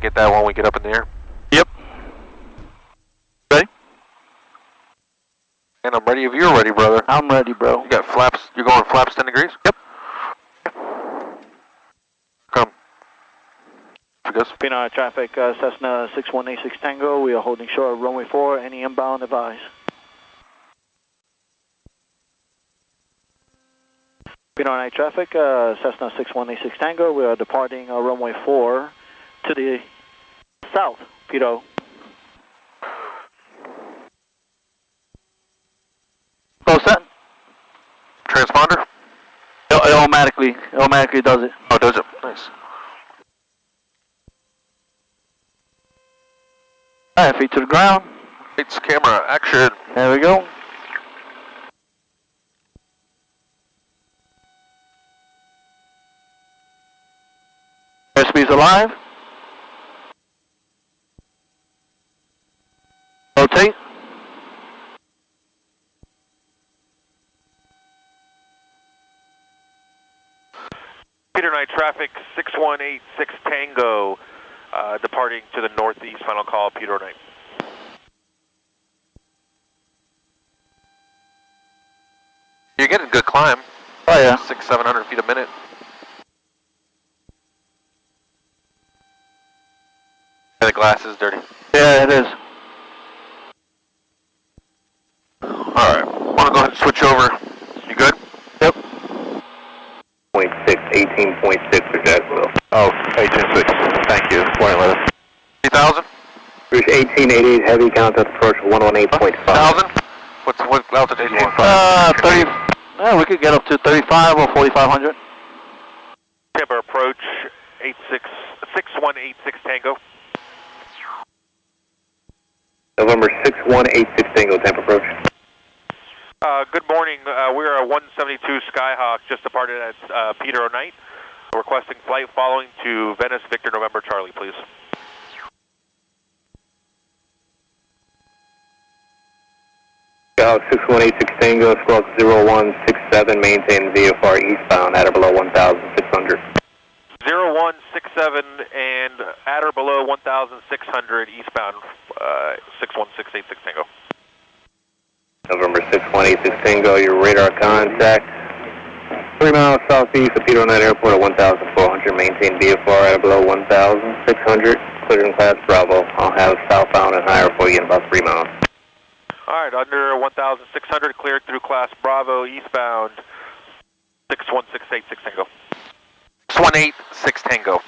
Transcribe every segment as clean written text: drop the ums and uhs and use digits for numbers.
get that when we get up in the air. Yep. Ready? And I'm ready if you're ready, brother. I'm ready, bro. You got flaps, you're going flaps 10 degrees? Yep. Come. Because Pino traffic, Cessna 6186 Tango. We are holding short of runway 4. Any inbound advice? Pino night traffic, Cessna 6186 Tango. We are departing runway 4 to the south. Pino. All set? transponder? It automatically does it. Oh, does it? Nice. Alright, feet to the ground. Lights, camera, action. There we go. Airspeed's alive. Rotate. Peter Knight traffic 6186 Tango, departing to the northeast. Final call, Peter Knight. You're getting a good climb. Oh yeah. 600-700 feet a minute. The glass is dirty. Yeah, it is. Alright, want to go ahead and switch over. You good? Yep. 18.6 for Jacksonville. Oh, 18.6. Thank you. Morning, Letter. 3,000? Cruise 1888, heavy contact approach 118.5. 1,000? What altitude do you want? 30. Yeah, we could get up to 35 or 4,500. Tampa approach 6186 Tango. November 6186 Tango, Tampa approach. Good morning. We're a 172 Skyhawk, just departed at Peter Knight. Requesting flight following to Venice, Victor, November, Charlie, please. Skyhawk 6186 Tango, squawk 0167, maintain VFR eastbound at or below 1,600. 0167 and at or below 1,600 eastbound, 61686 Tango. November 6186 Tango, your radar contact. 3 miles southeast of Peter Knight Airport at 1,400, maintain VFR at or below 1,600. Cleared in class Bravo. I'll have southbound and higher for you in about 3 miles. Alright, under 1,600, cleared through class Bravo, eastbound, 61686 Tango. 618 Tango.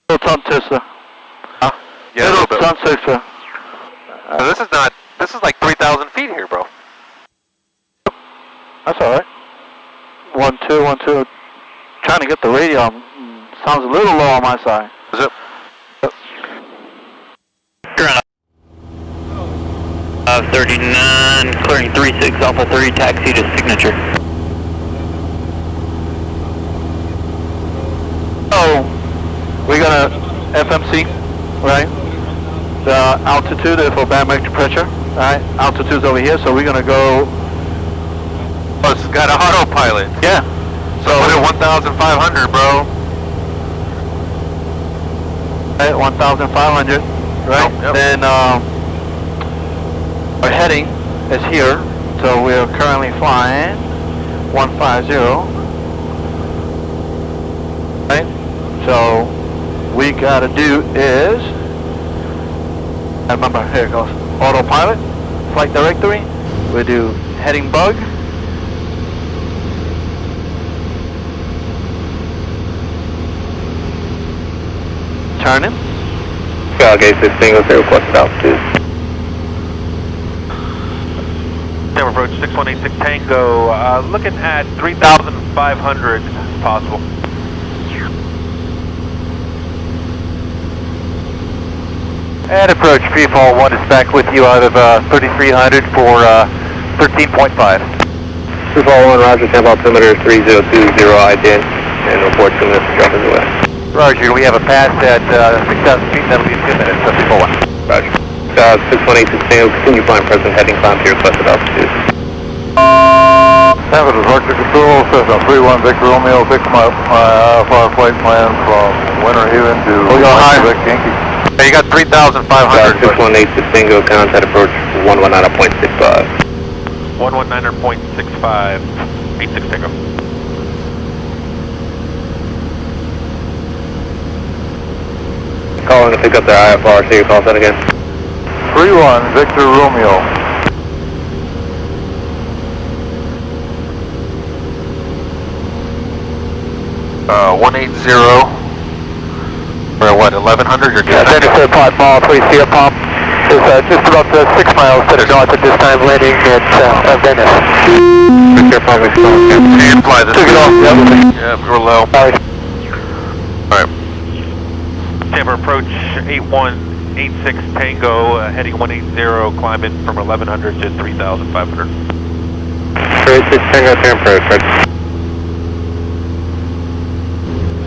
Little tongue twister. Huh? Yeah, Little tongue twister. This is like 3,000 feet here, bro. That's alright. 1, 2, 1, 2. Trying to get the radio. Sounds a little low on my side. Is it? Yep. 39, clearing 36, Alpha 3, taxi to signature. Oh, we're gonna FMC, right? The altitude for barometric pressure, right? Altitude's over here, so we're gonna go. Oh, it's got an autopilot. Yeah. So put it 1,500, bro. Right, 1,500, right? Yep. Then our heading is here, so we're currently flying 150. Right? So we gotta do is, I remember, here it goes, autopilot, flight directory, we do heading bug, turning, Skyhawk 86 Tango, say requested altitude. Tampa approach 6186 Tango, looking at 3,500 possible. And approach freefall 1 is back with you out of 3,300 for 13.5. Freefall 1, roger, temp altimeter 3020 IDN, and report 2 minutes to drop us away. Roger, we have a pass at 6,000 feet, that'll be 2 minutes, so freefall 1. Roger. 6186 Tango, continue flying present heading climb to your requested altitude. Tampa to Director Control, Cessna 31 Victor Romeo, pick them up. Far flight plan from Winter Haven to Quebec, Yankee. Hey, you got 3,500. 618 Distingo, contact approach 119.65. 119.65. 86 Tango. Calling to pick up their IFR, so you call that again. 31 Victor Romeo. 180, or what, 1100 or Yeah, 10 pot mile, 3 feet pump. Is just about 6 miles to the north at this time, landing at Venice. and fly this. Took it off, yep. Yeah, we're low. Alright. Alright. Tampa approach 8186 Tango, heading 180, climbing from 1100 to 3,500. 36 Tango, Tampa approach.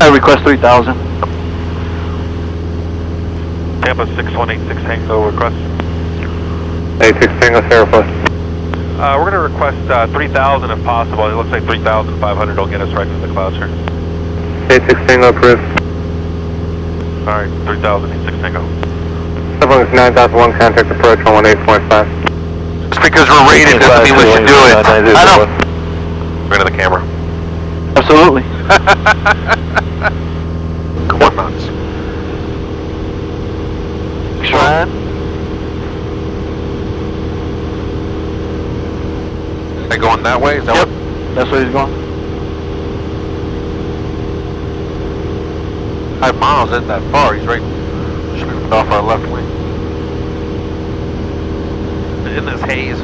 I request 3,000. Tampa 6186 Tango request. 86 Tango, Sierra Plus. We're going to request 3,000 if possible. It looks like 3,500 will get us right into the clouds here. 86 Tango approved. Alright, 3,086 Tango. Subwing 9001, contact approach on 18.5. Just because we're rated doesn't mean we should do it. I know. We're into the camera. Absolutely. Come on, nuts. Sure. They going that way? Is that Yep. That's where he's going. 5 miles isn't that far. He's right. Should be off our left wing. In this haze.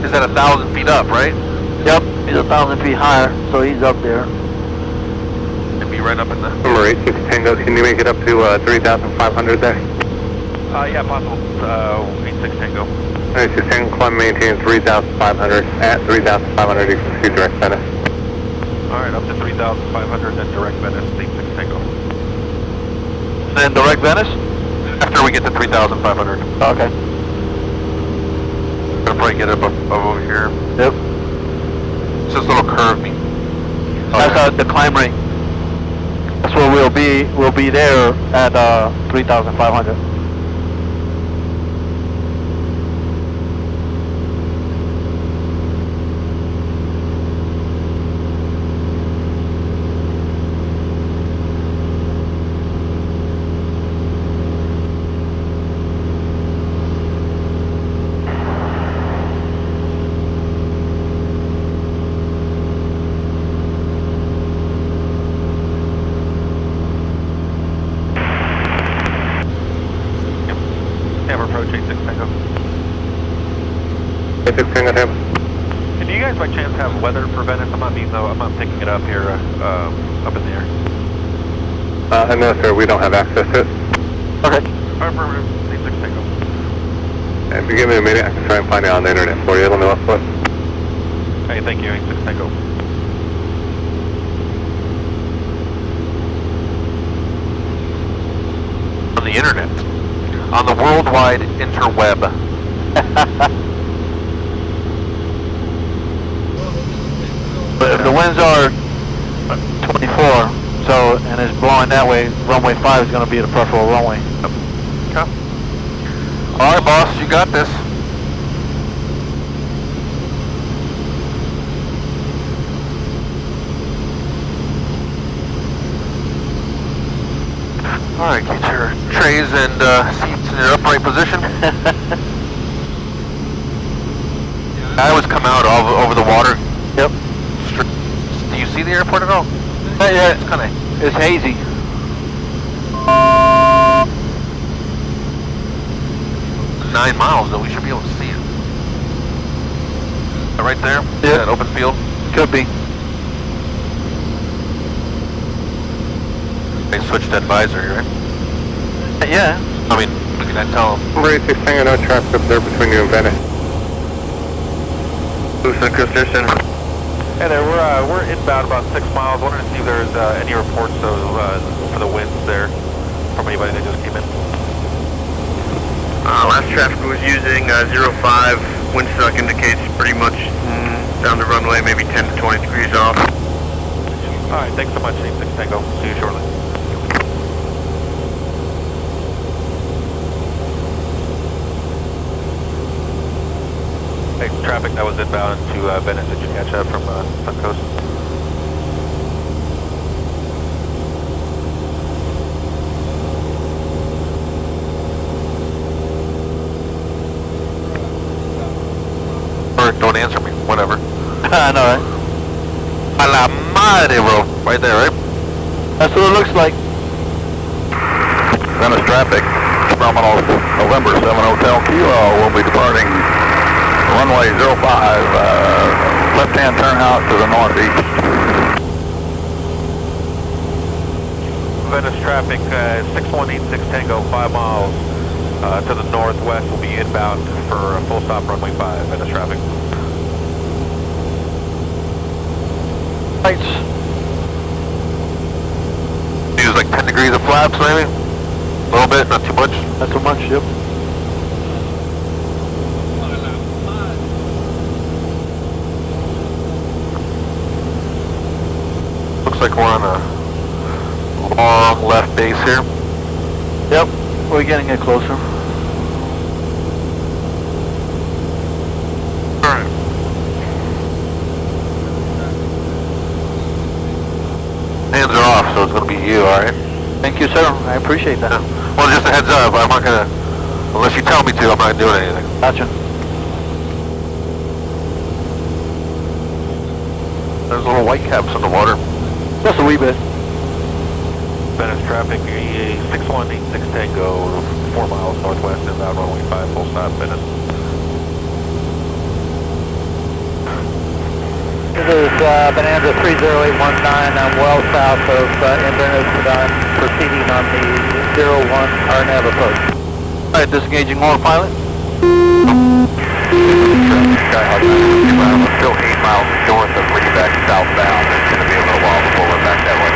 He's at 1,000 feet up, right? Yep. He's 1,000 feet higher, so he's up there. And be right up in the. Number 86 Tango, can you make it up to 3,500 there? Yeah, possible. 86 Tango. 86 Tango, climb maintain 3,500. At 3,500, you can see direct Venice. Alright, up to 3,500, then direct Venice, 86 Tango. Then direct Venice? After we get to 3,500. Okay. Gonna probably get up over here. Yep. It's this little curve. That's the climb rate. That's where we'll be. We'll be there at 3,500. Tampa approach 86 Tango. 86 Tango, Tampa. And do you guys by chance have weather for Venice? I'm not picking it up here up in the air. No sir, we don't have access to it. Okay. Alright, 86 Tango. If you give me a minute, I can try and find it on the internet for you. Let me look for it. Hey, thank you, 86 Tango. On the internet. On the worldwide interweb. But if the winds are 24, so, and it's blowing that way, runway 5 is going to be the preferable runway. Okay. Alright, boss, you got this. Alright, get your trays and seats in their upright position. I always come out over the water. Yep. Do you see the airport at all? Yeah, It's kind of... it's hazy. 9 miles, though. We should be able to see it. Right there? Yeah. That open field? Could be. They switched advisory, right? Yeah. I mean, look at that, tell them. Number 86 Tango, no traffic up there between you and Venice. Suncoast Cafe. Hey there, we're inbound about 6 miles. Wanted to see if there's any reports for the winds there from anybody that just came in. Last traffic was using 05. Wind suck indicates pretty much down the runway, maybe 10 to 20 degrees off. Alright, thanks so much, 86 Tango. See you shortly. Hey, traffic that was inbound to Venice, did you catch that from Suncoast? Don't answer me, whatever. I know, right? A la madre, bro. Right there, right? That's what it looks like. Venice traffic, Terminal November 7 Hotel Kilo will be departing runway 05, left-hand turn out to the northeast. Venice traffic, 6186 Tango, 5 miles to the northwest will be inbound for a full stop runway 5, Venice traffic. Lights. Use like 10 degrees of flaps maybe? A little bit, not too much. Not too much, yep. Looks like we're on a long left base here. Yep, we're getting it closer. Alright. Hands are off, so it's going to be you, alright? Thank you, sir. I appreciate that. Yeah. Well, just a heads up, I'm not going to, unless you tell me to, I'm not doing anything. Gotcha. There's little white caps in the water. Just a wee bit. Venice traffic, 6186 Tango, 4 miles northwest inbound runway 5, full stop, Venice. This is Bonanza 30819. I'm well south of Inverness, and I'm proceeding on the 01 RNAV approach. Alright, disengaging autopilot. Skyhawk 9, we're still 8 miles north of Leeback southbound. It's going to be a little while before we're back that way.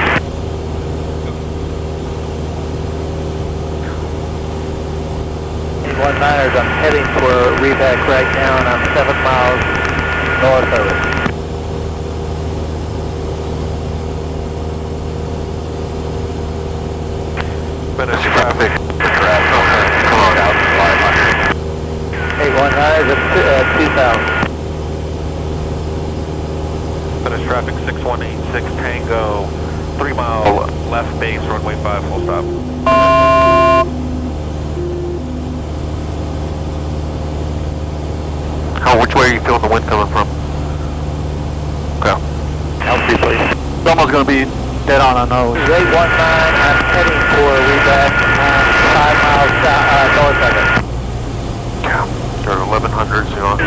1-9ers, I'm heading for Reback right now, and I'm 7 miles north of it. Venice traffic, Come on out to 500. 8-1-9ers at 2000. Venice traffic, 6186 Tango, 3 mile left base, runway 5, full stop. Which way are you feeling the wind coming from? Okay. Healthy, please. It's almost going to be dead on our nose. 819, I'm heading for Reback. I'm 5 miles north of it. Yeah. You're at 1100, so 2002.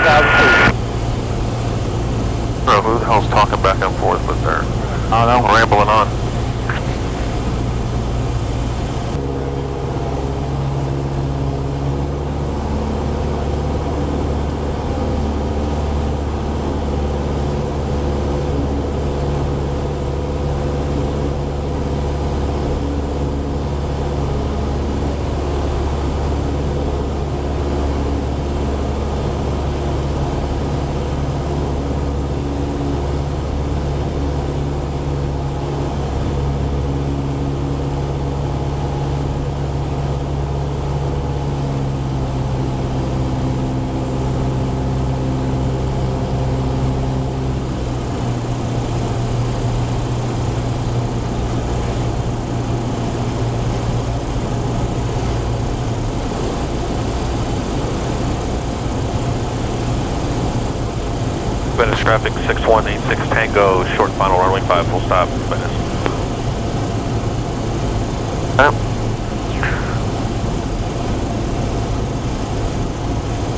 I don't know who the hell's talking back and forth, but they're rambling on. Venice traffic, 6186 Tango, short final runway 5, full stop, Venice.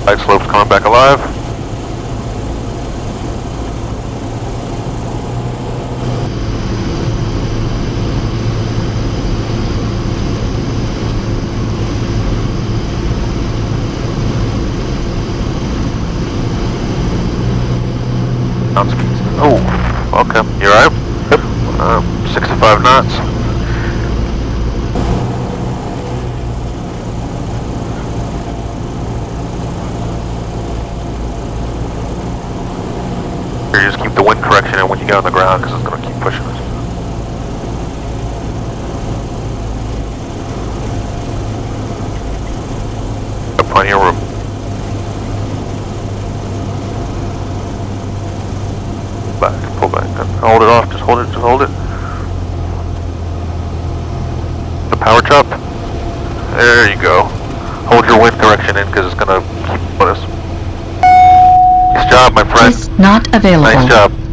Light slope's coming back alive. Oh, okay. You alright? Yep. 65 knots. you just keep the wind correction in when you get on the ground because it's going to keep pushing us. Got plenty of room. Back, pull back. Hold it off, just hold it, just hold it. The power chop. There you go. Hold your wind correction in because it's going to keep us. Nice job, my friend. Is not available. Nice job.